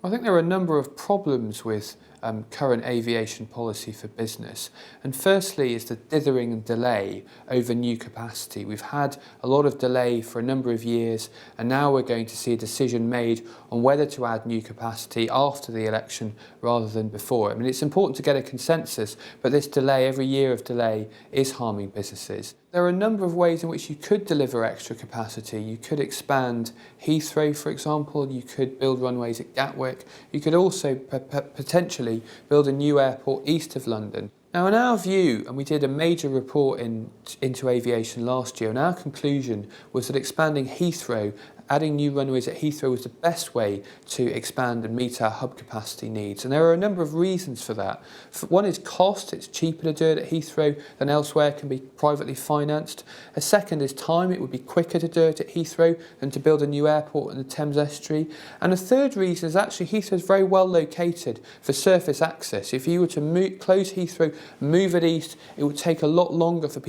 I think there are a number of problems with current aviation policy for business. And firstly is the dithering and delay over new capacity. We've had a lot of delay for a number of years, and now we're going to see a decision made on whether to add new capacity after the election rather than before. I mean, it's important to get a consensus, but this delay, every year of delay, is harming businesses. There are a number of ways in which you could deliver extra capacity. You could expand Heathrow, for example. You could build runways at Gatwick. You could also potentially build a new airport east of London. Now, in our view, and we did a major report into aviation last year, and our conclusion was that expanding Heathrow, adding new runways at Heathrow was the best way to expand and meet our hub capacity needs. And there are a number of reasons for that. One is cost. It's cheaper to do it at Heathrow than elsewhere, it can be privately financed. A second is time. It would be quicker to do it at Heathrow than to build a new airport in the Thames Estuary. And a third reason is actually Heathrow is very well located for surface access. If you were to close Heathrow, move it east, it would take a lot longer for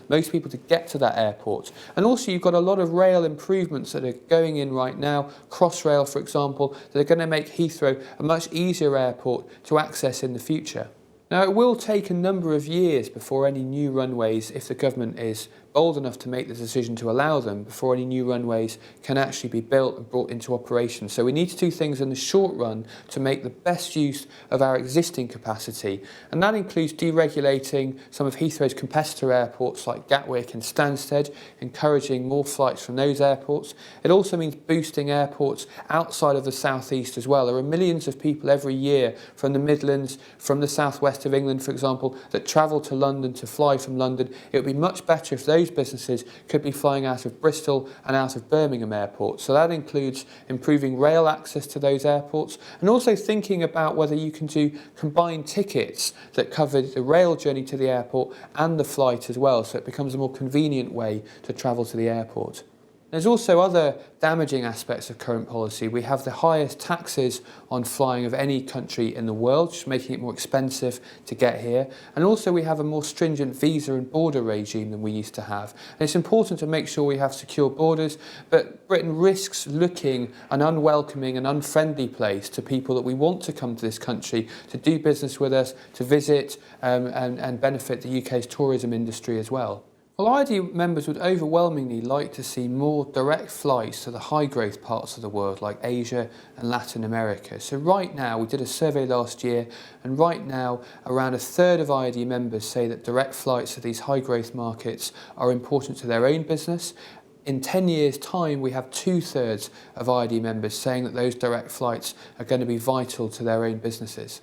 most people to get to that airport. And also you've got a lot of rail improvements that are going in right now, Crossrail for example, that are going to make Heathrow a much easier airport to access in the future. Now, it will take a number of years before any new runways, if the government is bold enough to make the decision to allow them, before any new runways can actually be built and brought into operation. So we need to do things in the short run to make the best use of our existing capacity. And that includes deregulating some of Heathrow's competitor airports like Gatwick and Stansted, encouraging more flights from those airports. It also means boosting airports outside of the southeast as well. There are millions of people every year from the Midlands, from the southwest of England, for example, that travel to London to fly from London. It would be much better if those businesses could be flying out of Bristol and out of Birmingham airports. So that includes improving rail access to those airports and also thinking about whether you can do combined tickets that cover the rail journey to the airport and the flight as well, so it becomes a more convenient way to travel to the airport. There's also other damaging aspects of current policy. We have the highest taxes on flying of any country in the world, just making it more expensive to get here. And also we have a more stringent visa and border regime than we used to have. And it's important to make sure we have secure borders, but Britain risks looking an unwelcoming and unfriendly place to people that we want to come to this country, to do business with us, to visit and benefit the UK's tourism industry as well. Well, ID members would overwhelmingly like to see more direct flights to the high-growth parts of the world like Asia and Latin America. So right now, we did a survey last year, and right now around a third of ID members say that direct flights to these high-growth markets are important to their own business. In 10 years' time, we have 2/3 of ID members saying that those direct flights are going to be vital to their own businesses.